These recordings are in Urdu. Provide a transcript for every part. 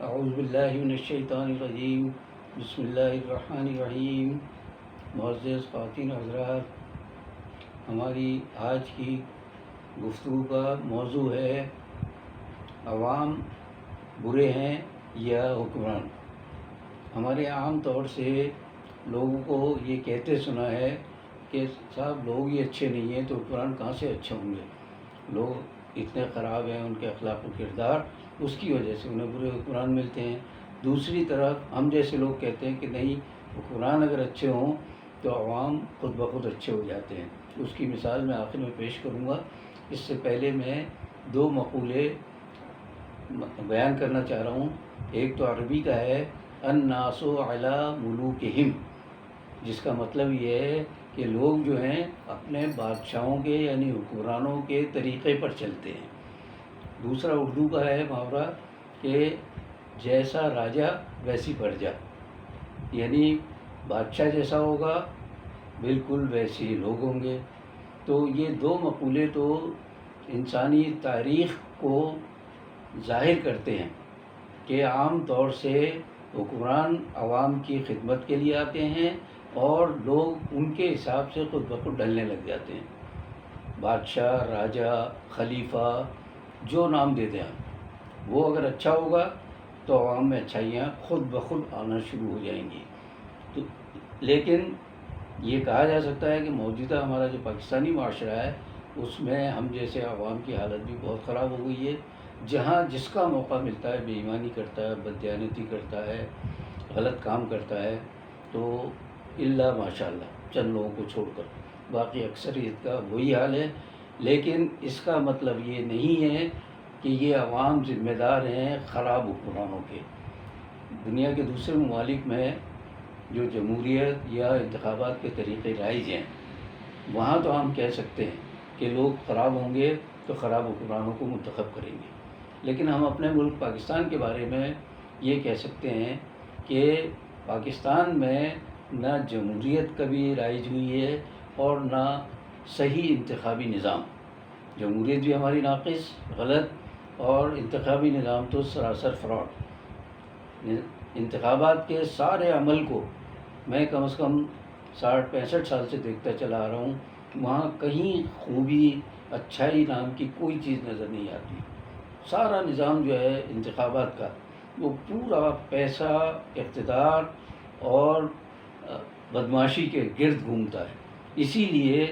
اعوذ باللہ من الشیطان الرجیم، بسم اللہ الرحمن الرحیم۔ معزز خواتین حضرات، ہماری آج کی گفتگو کا موضوع ہے عوام برے ہیں یا حکمران۔ ہمارے عام طور سے لوگوں کو یہ کہتے سنا ہے کہ صاحب لوگ ہی اچھے نہیں ہیں تو حکمران کہاں سے اچھے ہوں گے، لوگ اتنے خراب ہیں، ان کے اخلاق و کردار، اس کی وجہ سے انہیں برے حکمران ملتے ہیں۔ دوسری طرف ہم جیسے لوگ کہتے ہیں کہ نہیں، حکمران اگر اچھے ہوں تو عوام خود بخود اچھے ہو جاتے ہیں۔ اس کی مثال میں آخر میں پیش کروں گا۔ اس سے پہلے میں دو مقولے بیان کرنا چاہ رہا ہوں۔ ایک تو عربی کا ہے الناس علی ملوکہم، جس کا مطلب یہ ہے کہ لوگ جو ہیں اپنے بادشاہوں کے یعنی حکمرانوں کے طریقے پر چلتے ہیں۔ دوسرا اردو کا ہے محاورہ کہ جیسا راجا ویسی پرجا، یعنی بادشاہ جیسا ہوگا بالکل ویسے ہی لوگ ہوں گے۔ تو یہ دو مقولے تو انسانی تاریخ کو ظاہر کرتے ہیں کہ عام طور سے حکمران عوام کی خدمت کے لیے آتے ہیں اور لوگ ان کے حساب سے خود بخود ڈھلنے لگ جاتے ہیں۔ بادشاہ، راجا، خلیفہ، جو نام دے دیں آپ، وہ اگر اچھا ہوگا تو عوام میں اچھائیاں خود بخود آنا شروع ہو جائیں گی۔ تو لیکن یہ کہا جا سکتا ہے کہ موجودہ ہمارا جو پاکستانی معاشرہ ہے اس میں ہم جیسے عوام کی حالت بھی بہت خراب ہو گئی ہے، جہاں جس کا موقع ملتا ہے بے ایمانی کرتا ہے، بددیانتی کرتا ہے، غلط کام کرتا ہے، تو الا ماشاء اللہ چند لوگوں کو چھوڑ کر باقی اکثریت کا وہی حال ہے۔ لیکن اس کا مطلب یہ نہیں ہے کہ یہ عوام ذمہ دار ہیں خراب حکمرانوں کے۔ دنیا کے دوسرے ممالک میں جو جمہوریت یا انتخابات کے طریقے رائج ہیں، وہاں تو ہم کہہ سکتے ہیں کہ لوگ خراب ہوں گے تو خراب حکمرانوں کو منتخب کریں گے۔ لیکن ہم اپنے ملک پاکستان کے بارے میں یہ کہہ سکتے ہیں کہ پاکستان میں نہ جمہوریت کبھی رائج ہوئی ہے اور نہ صحیح انتخابی نظام۔ جمہوریت بھی ہماری ناقص، غلط، اور انتخابی نظام تو سراسر فراڈ۔ انتخابات کے سارے عمل کو میں کم از کم 60-65 سال سے دیکھتا چلا آ رہا ہوں، وہاں کہیں خوبی، اچھائی نام کی کوئی چیز نظر نہیں آتی۔ سارا نظام جو ہے انتخابات کا وہ پورا پیسہ، اقتدار اور بدمعاشی کے گرد گھومتا ہے۔ اسی لیے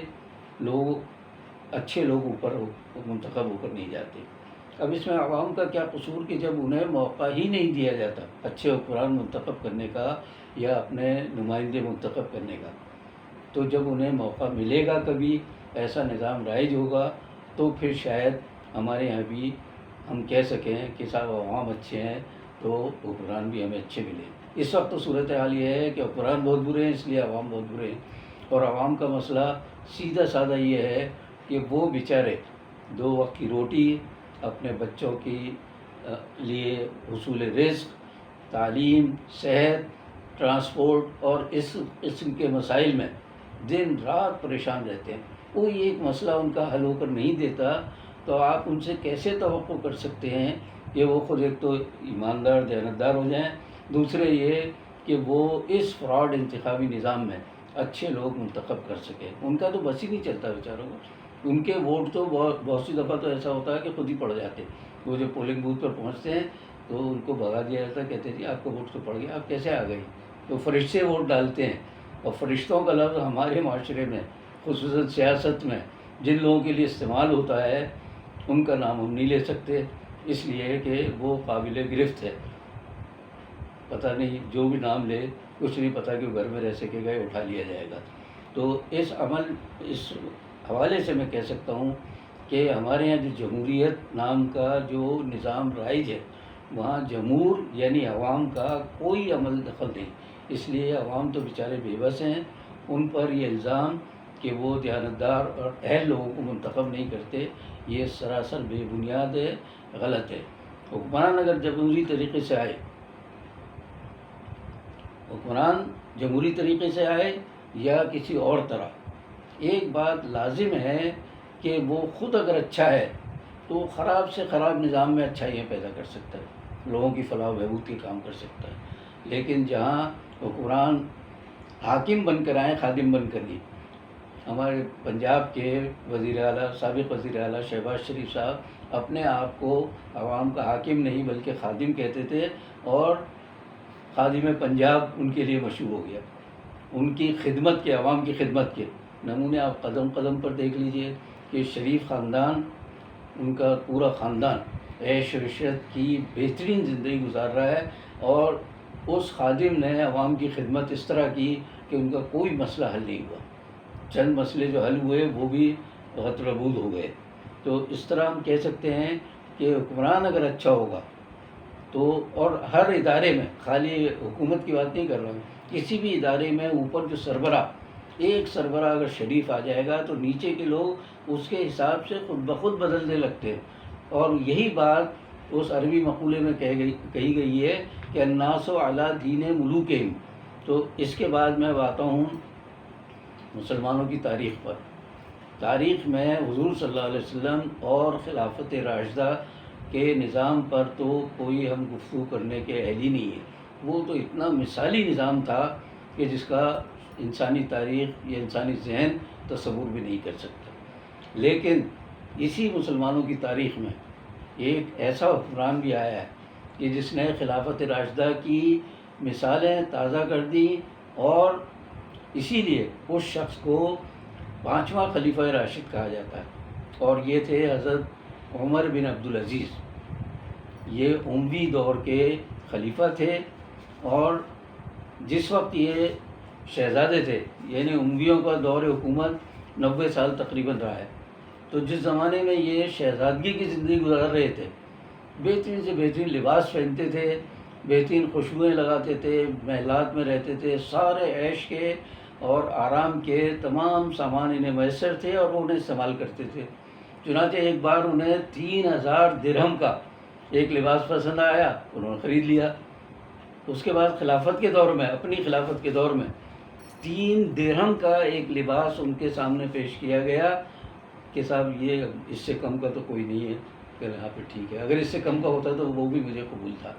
اچھے لوگ اوپر منتخب ہو کر نہیں جاتے۔ اب اس میں عوام کا کیا قصور کہ جب انہیں موقع ہی نہیں دیا جاتا اچھے حکمران منتخب کرنے کا یا اپنے نمائندے منتخب کرنے کا، تو جب انہیں موقع ملے گا کبھی، ایسا نظام رائج ہوگا، تو پھر شاید ہمارے یہاں بھی ہم کہہ سکیں کہ صاحب عوام اچھے ہیں تو حکمران بھی ہمیں اچھے ملے۔ اس وقت تو صورتحال یہ ہے کہ حکمران بہت برے ہیں، اس لیے عوام بہت برے ہیں، اور عوام کا مسئلہ سیدھا سادہ یہ ہے کہ وہ بیچارے 2 وقت کی روٹی، اپنے بچوں کی لیے حصول رزق، تعلیم، صحت، ٹرانسپورٹ اور اس قسم کے مسائل میں دن رات پریشان رہتے ہیں۔ کوئی ایک مسئلہ ان کا حل ہو کر نہیں دیتا، تو آپ ان سے کیسے توقع کر سکتے ہیں کہ وہ خود ایک تو ایماندار، دیانتدار ہو جائیں، دوسرے یہ کہ وہ اس فراڈ انتخابی نظام میں اچھے لوگ منتخب کر سکیں۔ ان کا تو بس ہی نہیں چلتا بیچاروں کو۔ ان کے ووٹ تو بہت سی دفعہ تو ایسا ہوتا ہے کہ خود ہی پڑ جاتے۔ وہ جو پولنگ بوتھ پر پہنچتے ہیں تو ان کو بھگا دیا جاتا ہے، کہتے ہیں جی آپ کا ووٹ تو پڑ گیا، آپ کیسے آ گئی؟ تو فرشتے ووٹ ڈالتے ہیں، اور فرشتوں کا لفظ ہمارے معاشرے میں خصوصاً سیاست میں جن لوگوں کے لیے استعمال ہوتا ہے ان کا نام ہم نہیں لے سکتے، اس لیے کہ وہ قابل گرفت ہے۔ پتہ نہیں جو بھی نام لے کچھ نہیں پتہ کہ وہ گھر میں رہ سکے گا یا اٹھا لیا جائے گا۔ تو اس حوالے سے میں کہہ سکتا ہوں کہ ہمارے یہاں جو جمہوریت نام کا جو نظام رائج ہے، وہاں جمہور یعنی عوام کا کوئی عمل دخل نہیں۔ اس لیے عوام تو بیچارے بے بس ہیں۔ ان پر یہ الزام کہ وہ دیانتدار اور اہل لوگوں کو منتخب نہیں کرتے، یہ سراسر بے بنیاد ہے، غلط ہے۔ حکمران اگر جمہوری طریقے سے آئے یا کسی اور طرح، ایک بات لازم ہے کہ وہ خود اگر اچھا ہے تو خراب سے خراب نظام میں اچھائیاں پیدا کر سکتا ہے۔ لوگوں کی فلاح و بہبود کے کام کر سکتا ہے. لیکن جہاں حکمران حاکم بن کر آئے خادم بن کر نہیں. ہمارے پنجاب کے وزیر اعلیٰ سابق وزیر اعلیٰ شہباز شریف صاحب اپنے آپ کو عوام کا حاکم نہیں بلکہ خادم کہتے تھے، اور خادم پنجاب ان کے لیے مشہور ہو گیا. ان کی خدمت کے، عوام کی خدمت کے نمونے آپ قدم قدم پر دیکھ لیجئے کہ شریف خاندان، ان کا پورا خاندان عیش و عشرت کی بہترین زندگی گزار رہا ہے، اور اس خادم نے عوام کی خدمت اس طرح کی کہ ان کا کوئی مسئلہ حل نہیں ہوا. چند مسئلے جو حل ہوئے وہ بھی غدربود ہو گئے. تو اس طرح ہم کہہ سکتے ہیں کہ حکمران اگر اچھا ہوگا تو، اور ہر ادارے میں، خالی حکومت کی بات نہیں کر رہا ہوں، کسی بھی ادارے میں اوپر جو سربراہ، ایک سربراہ اگر شریف آ جائے گا تو نیچے کے لوگ اس کے حساب سے خود بخود بدلنے لگتے ہیں. اور یہی بات اس عربی مقولے میں کہی گئی ہے کہ الناس علی دین ملوکہم. تو اس کے بعد میں آتا ہوں مسلمانوں کی تاریخ پر. تاریخ میں حضور صلی اللہ علیہ وسلم اور خلافت راشدہ کے نظام پر تو کوئی ہم گفتگو کرنے کے اہل ہی نہیں ہے. وہ تو اتنا مثالی نظام تھا کہ جس کا انسانی تاریخ یا انسانی ذہن تصور بھی نہیں کر سکتا. لیکن اسی مسلمانوں کی تاریخ میں ایک ایسا حکمران بھی آیا ہے کہ جس نے خلافت راشدہ کی مثالیں تازہ کر دیں، اور اسی لیے اس شخص کو 5واں خلیفہ راشد کہا جاتا ہے. اور یہ تھے حضرت عمر بن عبدالعزیز. یہ اموی دور کے خلیفہ تھے، اور جس وقت یہ شہزادے تھے، یعنی امویوں کا دور حکومت 90 سال تقریباً رہا ہے. تو جس زمانے میں یہ شہزادگی کی زندگی گزار رہے تھے، بہترین سے بہترین لباس پہنتے تھے، بہترین خوشبوئیں لگاتے تھے، محلات میں رہتے تھے، سارے عیش کے اور آرام کے تمام سامان انہیں میسر تھے اور وہ انہیں استعمال کرتے تھے. چنانچہ ایک بار انہیں 3000 درہم کا ایک لباس پسند آیا، انہوں نے خرید لیا. اس کے بعد خلافت کے دور میں، اپنی خلافت کے دور میں 3 درہم کا ایک لباس ان کے سامنے پیش کیا گیا کہ صاحب یہ اس سے کم کا تو کوئی نہیں ہے. کہ یہاں پہ ٹھیک ہے، اگر اس سے کم کا ہوتا تو وہ بھی مجھے قبول تھا.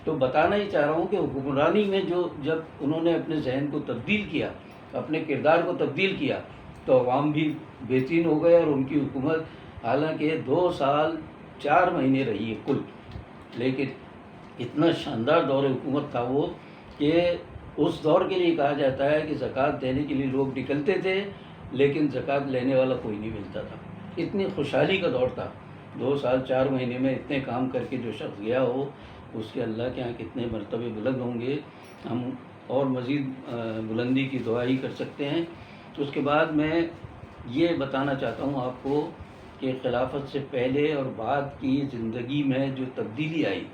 تو بتانا ہی چاہ رہا ہوں کہ حکمرانی میں جب انہوں نے اپنے ذہن کو تبدیل کیا، اپنے کردار کو تبدیل کیا، تو عوام بھی بہترین ہو گئے. اور ان کی حکومت حالانکہ 2 سال 4 مہینے رہی ہے کل، لیکن اتنا شاندار دور حکومت تھا وہ کہ اس دور کے لیے کہا جاتا ہے کہ زکوٰۃ دینے کے لیے لوگ نکلتے تھے لیکن زکوٰۃ لینے والا کوئی نہیں ملتا تھا. اتنی خوشحالی کا دور تھا. 2 سال 4 مہینے میں اتنے کام کر کے جو شخص گیا ہو، اس کے اللہ کے ہاں کتنے مرتبے بلند ہوں گے. ہم اور مزید بلندی کی دعا ہی کر سکتے ہیں. اس کے بعد میں یہ بتانا چاہتا ہوں آپ کو کہ خلافت سے پہلے اور بعد کی زندگی میں جو تبدیلی آئی،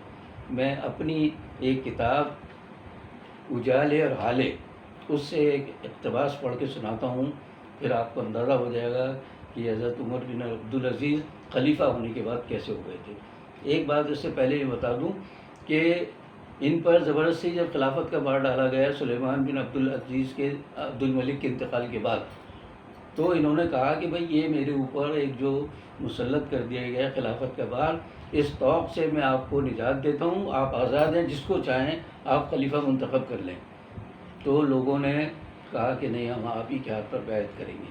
میں اپنی ایک کتاب اجالے اور حالے، اس سے ایک اقتباس پڑھ کے سناتا ہوں، پھر آپ کو اندازہ ہو جائے گا کہ حضرت عمر بن عبدالعزیز خلیفہ ہونے کے بعد کیسے ہو گئے تھے. ایک بات اس سے پہلے یہ بتا دوں کہ ان پر زبردستی جب خلافت کا بار ڈالا گیا سلیمان بن عبد الملک کے انتقال کے بعد، تو انہوں نے کہا کہ بھئی یہ میرے اوپر ایک جو مسلط کر دیا گیا خلافت کا بار، اس طوق سے میں آپ کو نجات دیتا ہوں، آپ آزاد ہیں، جس کو چاہیں آپ خلیفہ منتخب کر لیں. تو لوگوں نے کہا کہ نہیں، ہم آپ ہی کے ہاتھ پر بیعت کریں گے.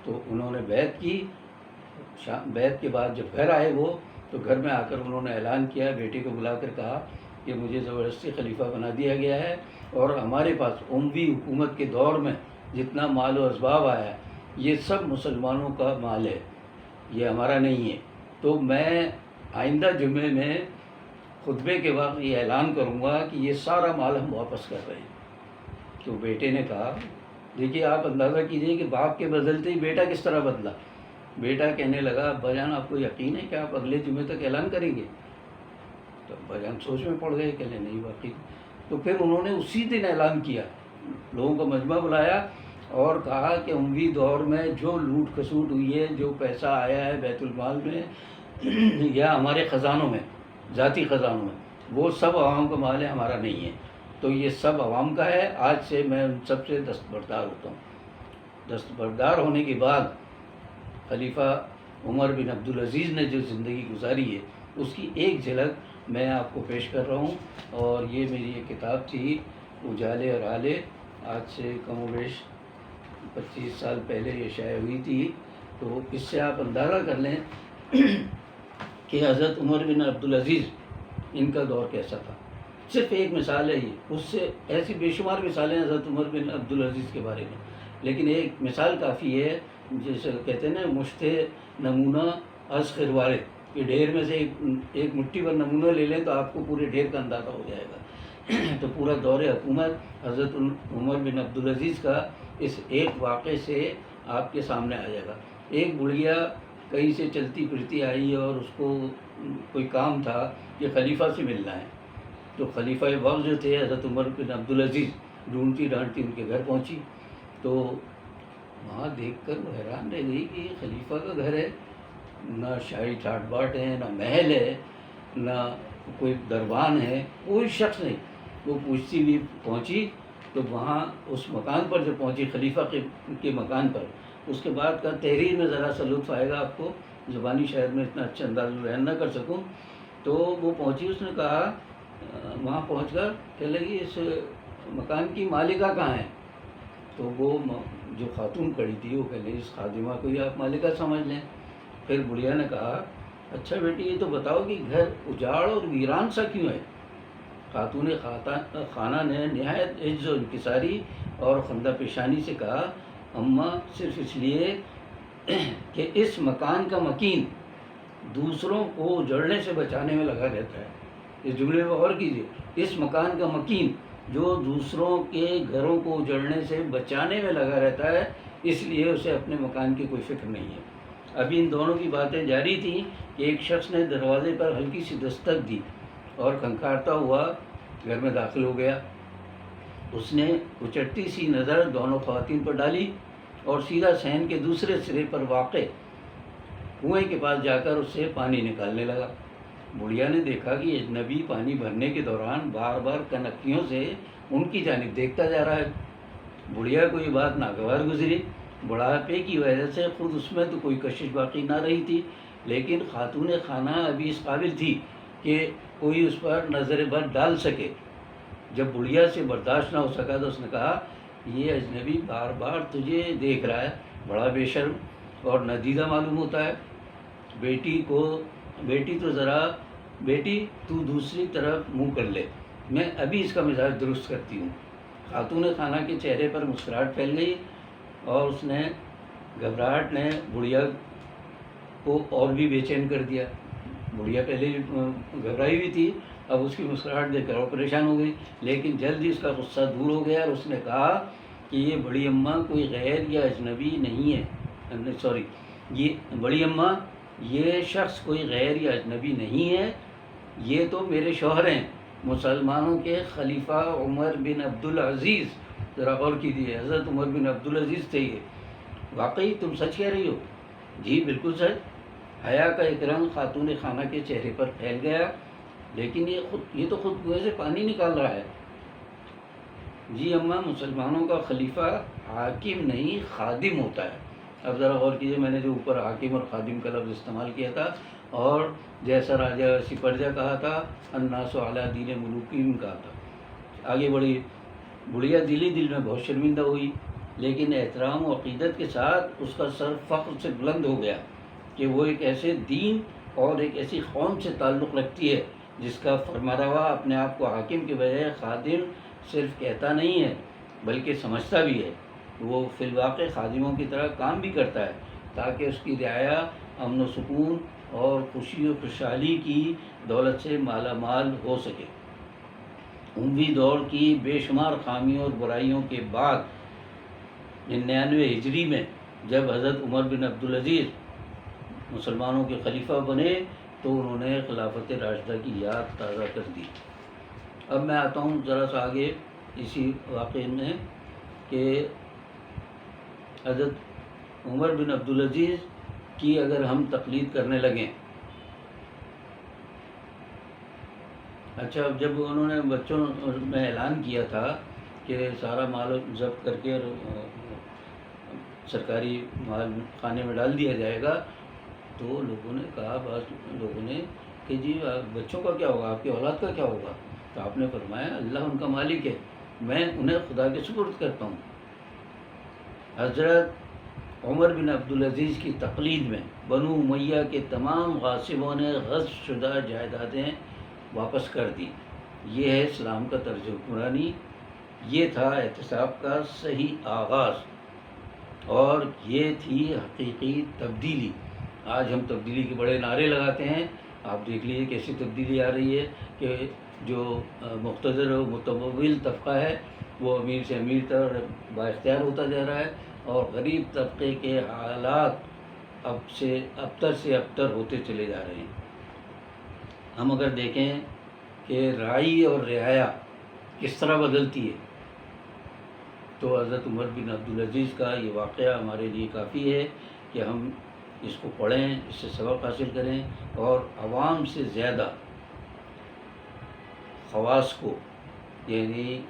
تو انہوں نے بیعت کی. بیعت کے بعد جب گھر آئے وہ، تو گھر میں آ کر انہوں نے اعلان کیا، بیٹے کو بلا کر کہا کہ مجھے زبردستی خلیفہ بنا دیا گیا ہے، اور ہمارے پاس اموی حکومت کے دور میں جتنا مال و اسباب آیا ہے یہ سب مسلمانوں کا مال ہے، یہ ہمارا نہیں ہے. تو میں آئندہ جمعے میں خطبے کے وقت یہ اعلان کروں گا کہ یہ سارا مال ہم واپس کر رہے ہیں. تو بیٹے نے کہا، دیکھیے آپ اندازہ کیجئے کہ باپ کے بدلتے ہی بیٹا کس طرح بدلا. بیٹا کہنے لگا، ابا جان آپ کو یقین ہے کہ آپ اگلے جمعے تک اعلان کریں گے؟ تو ابا جان سوچ میں پڑ گئے، کہنے نہیں واقعی. تو پھر انہوں نے اسی دن اعلان کیا، لوگوں کا مجمع بلایا اور کہا کہ اموی دور میں جو لوٹ کھسوٹ ہوئی ہے، جو پیسہ آیا ہے بیت المال میں یا ہمارے خزانوں میں، ذاتی خزانوں میں، وہ سب عوام کا مال ہے، ہمارا نہیں ہے. تو یہ سب عوام کا ہے. آج سے میں ان سب سے دستبردار ہوتا ہوں. دستبردار ہونے کے بعد خلیفہ عمر بن عبدالعزیز نے جو زندگی گزاری ہے، اس کی ایک جھلک میں آپ کو پیش کر رہا ہوں، اور یہ میری ایک کتاب تھی اجالے اور آلے، آج سے کم و بیش 25 سال پہلے یہ شائع ہوئی تھی۔ تو اس سے آپ اندازہ کر لیں کہ حضرت عمر بن عبدالعزیز ان کا دور کیسا تھا۔ صرف ایک مثال ہے یہ، اس سے ایسی بے شمار مثالیں حضرت عمر بن عبدالعزیز کے بارے میں، لیکن ایک مثال کافی ہے، جیسے کہتے ہیں نا مشت نمونہ از خروارد، کہ ڈھیر میں سے ایک مٹھی پر نمونہ لے لیں تو آپ کو پورے ڈھیر کا اندازہ ہو جائے گا۔ تو پورا دور حکومت حضرت عمر بن عبدالعزیز کا اس ایک واقعے سے آپ کے سامنے آ جائے گا۔ ایک بڑھیا کہیں سے چلتی پھرتی آئی اور اس کو کوئی کام تھا کہ خلیفہ سے ملنا ہے، تو خلیفہ وقت جو تھے حضرت عمر بن عبدالعزیز، ڈھونڈتی ڈھانڈتی ان کے گھر پہنچی، تو وہاں دیکھ کر وہ حیران رہ گئی کہ یہ خلیفہ کا گھر ہے، نہ شاہی ٹھاٹ باٹ ہے، نہ محل ہے، نہ کوئی دربان ہے، کوئی شخص نہیں۔ وہ پوچھتی ہوئی پہنچی، تو وہاں اس مکان پر جو پہنچی خلیفہ کے مکان پر، اس کے بعد کا تحریر میں ذرا سا لطف آئے گا آپ کو، زبانی شاید میں اتنا اچھا انداز میں بیان نہ کر سکوں۔ تو وہ پہنچی، اس نے کہا وہاں پہنچ کر کہنے لگی اس مکان کی مالکہ کہاں ہے؟ تو وہ جو خاتون کھڑی تھی وہ کہنے لگی اس خادمہ کو ہی آپ مالکہ سمجھ لیں۔ پھر بڑھیا نے کہا اچھا بیٹی یہ تو بتاؤ کہ گھر اجاڑ اور ویران سا کیوں ہے؟ خاتون خانہ نے نہایت عجز و انکساری اور خندہ پیشانی سے کہا اماں صرف اس لیے کہ اس مکان کا مکین دوسروں کو اجڑنے سے بچانے میں لگا رہتا ہے۔ اس جملے میں غور کیجیے، اس مکان کا مکین جو دوسروں کے گھروں کو اجڑنے سے بچانے میں لگا رہتا ہے، اس لیے اسے اپنے مکان کی کوئی فکر نہیں ہے۔ ابھی ان دونوں کی باتیں جاری تھیں کہ ایک شخص نے دروازے پر ہلکی سی دستک دی اور کھنکھارتا ہوا گھر میں داخل ہو گیا۔ اس نے اچٹتی سی نظر دونوں خواتین پر ڈالی اور سیدھا صحن کے دوسرے سرے پر واقع کنویں کے پاس جا کر اس سے پانی نکالنے لگا۔ بڑھیا نے دیکھا کہ اجنبی پانی بھرنے کے دوران بار بار کنکیوں سے ان کی جانب دیکھتا جا رہا ہے۔ بڑھیا کو یہ بات ناگوار گزری، بڑھاپے کی وجہ سے خود اس میں تو کوئی کشش باقی نہ رہی تھی، لیکن خاتون خانہ ابھی اس قابل تھی کہ کوئی اس پر نظر بد ڈال سکے۔ جب بڑھیا سے برداشت نہ ہو سکا تو اس نے کہا یہ اجنبی بار بار تجھے دیکھ رہا ہے، بڑا بے شرم اور ندیدہ معلوم ہوتا ہے۔ بیٹی تو دوسری طرف منہ کر لے، میں ابھی اس کا مزاج درست کرتی ہوں۔ خاتون خانہ کے چہرے پر مسکراہٹ پھیل گئی اور اس نے گھبراہٹ نے بڑھیا کو اور بھی بے چین کر دیا۔ بڑھیا پہلے گھبرائی ہوئی تھی، اب اس کی مسکراہٹ دیکھ کر اور پریشان ہو گئی، لیکن جلد ہی اس کا غصہ دور ہو گیا اور اس نے کہا کہ یہ بڑی اماں کوئی غیر یا اجنبی نہیں ہے، بڑی اماں یہ شخص کوئی غیر یا اجنبی نہیں ہے، یہ تو میرے شوہر ہیں، مسلمانوں کے خلیفہ عمر بن عبدالعزیز۔ ذرا غور کیجیے، حضرت عمر بن عبدالعزیز تھے یہ۔ واقعی تم سچ کہہ رہی ہو؟ جی بالکل سچ۔ حیا کا ایک رنگ خاتون خانہ کے چہرے پر پھیل گیا، لیکن یہ تو خود کنویں سے پانی نکال رہا ہے۔ جی اماں، مسلمانوں کا خلیفہ حاکم نہیں خادم ہوتا ہے۔ اب ذرا غور کیجیے، میں نے جو اوپر حاکم اور خادم کا لفظ استعمال کیا تھا، اور جیسا راجہ ویسی پرجا کہا تھا، الناس علی دین ملوکہم کہا تھا۔ آگے بڑھی بڑھیا دل میں بہت شرمندہ ہوئی، لیکن احترام و عقیدت کے ساتھ اس کا سر فخر سے بلند ہو گیا کہ وہ ایک ایسے دین اور ایک ایسی قوم سے تعلق رکھتی ہے جس کا فرمانروا اپنے آپ کو حاکم کے بجائے خادم صرف کہتا نہیں ہے بلکہ سمجھتا بھی ہے۔ وہ فی الواقع خادموں کی طرح کام بھی کرتا ہے تاکہ اس کی رعایا امن و سکون اور خوشی و خوشحالی کی دولت سے مالا مال ہو سکے۔ اموی دور کی بے شمار خامیوں اور برائیوں کے بعد 99 ہجری میں جب حضرت عمر بن عبدالعزیز مسلمانوں کے خلیفہ بنے تو انہوں نے خلافت راشدہ کی یاد تازہ کر دی۔ اب میں آتا ہوں ذرا سا آگے اسی واقعے میں کہ حضرت عمر بن عبدالعزیز کی اگر ہم تقلید کرنے لگیں، اچھا جب انہوں نے بچوں میں اعلان کیا تھا کہ سارا مال ضبط کر کے سرکاری مال خانے میں ڈال دیا جائے گا، تو لوگوں نے کہا، بعض لوگوں نے کہ جی بچوں کا کیا ہوگا، آپ کی اولاد کا کیا ہوگا؟ تو آپ نے فرمایا اللہ ان کا مالک ہے، میں انہیں خدا کے سپرد کرتا ہوں۔ حضرت عمر بن عبدالعزیز کی تقلید میں بنو امیہ کے تمام غاصبوں نے غصب شدہ جائیدادیں واپس کر دی۔ یہ ہے اسلام کا طرز حکمرانی، یہ تھا احتساب کا صحیح آغاز، اور یہ تھی حقیقی تبدیلی۔ آج ہم تبدیلی کے بڑے نعرے لگاتے ہیں، آپ دیکھ لیجیے کیسی تبدیلی آ رہی ہے کہ جو مقتدر و متمول طبقہ ہے وہ امیر سے امیر تر با اختیار ہوتا جا رہا ہے، اور غریب طبقے کے حالات ابتر سے ابتر ہوتے چلے جا رہے ہیں۔ ہم اگر دیکھیں کہ رائی اور رعایا کس طرح بدلتی ہے، تو حضرت عمر بن عبدالعزیز کا یہ واقعہ ہمارے لیے کافی ہے کہ ہم اس کو پڑھیں، اس سے سبق حاصل کریں، اور عوام سے زیادہ خواص کو، یعنی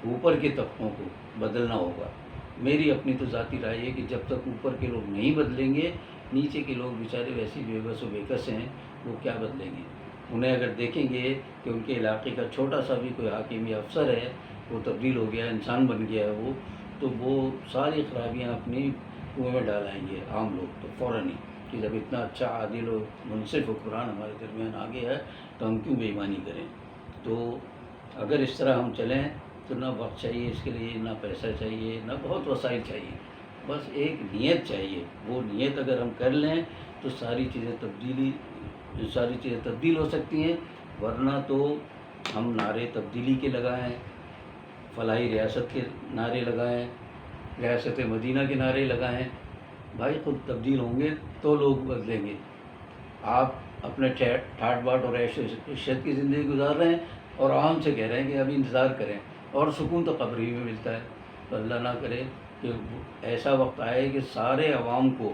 اوپر کے طبقوں کو بدلنا ہوگا۔ میری اپنی تو ذاتی رائے ہے کہ جب تک اوپر کے لوگ نہیں بدلیں گے، نیچے کے لوگ بیچارے ویسے بے بس و بے کس ہیں، وہ کیا بدلیں گے؟ انہیں اگر دیکھیں گے کہ ان کے علاقے کا چھوٹا سا بھی کوئی حاکم یا افسر ہے، وہ تبدیل ہو گیا، انسان بن گیا ہے، تو وہ ساری خرابیاں اپنی کنویں میں ڈالائیں گے عام لوگ تو فوراً ہی، کہ جب اتنا اچھا عادل و منصف حکمران ہمارے درمیان آ گیا ہے تو ہم کیوں بے ایمانی کریں؟ تو اگر اس طرح ہم چلیں تو نہ وقت چاہیے اس کے لیے، نہ پیسہ چاہیے، نہ بہت وسائل چاہیے، بس ایک نیت چاہیے۔ وہ نیت اگر ہم کر لیں تو ساری چیزیں تبدیل ہو سکتی ہیں، ورنہ تو ہم نعرے تبدیلی کے لگائیں، فلاحی ریاست کے نعرے لگائیں، ریاست مدینہ کے نعرے لگائیں، بھائی خود تبدیل ہوں گے تو لوگ بدلیں گے۔ آپ اپنے ٹھاٹ باٹ اور عیش و عشرت کی زندگی گزار رہے ہیں اور عوام سے کہہ رہے ہیں کہ ابھی انتظار کریں، اور سکون تو قبر ہی میں ملتا ہے۔ تو اللہ نہ کرے کہ ایسا وقت آئے کہ سارے عوام کو،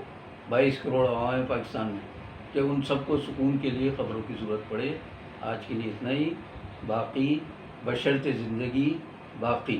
22 کروڑ عوام ہیں پاکستان میں، کہ ان سب کو سکون کے لیے قبروں کی ضرورت پڑے۔ آج کے لیے اتنا ہی، باقی بشرط زندگی باقی۔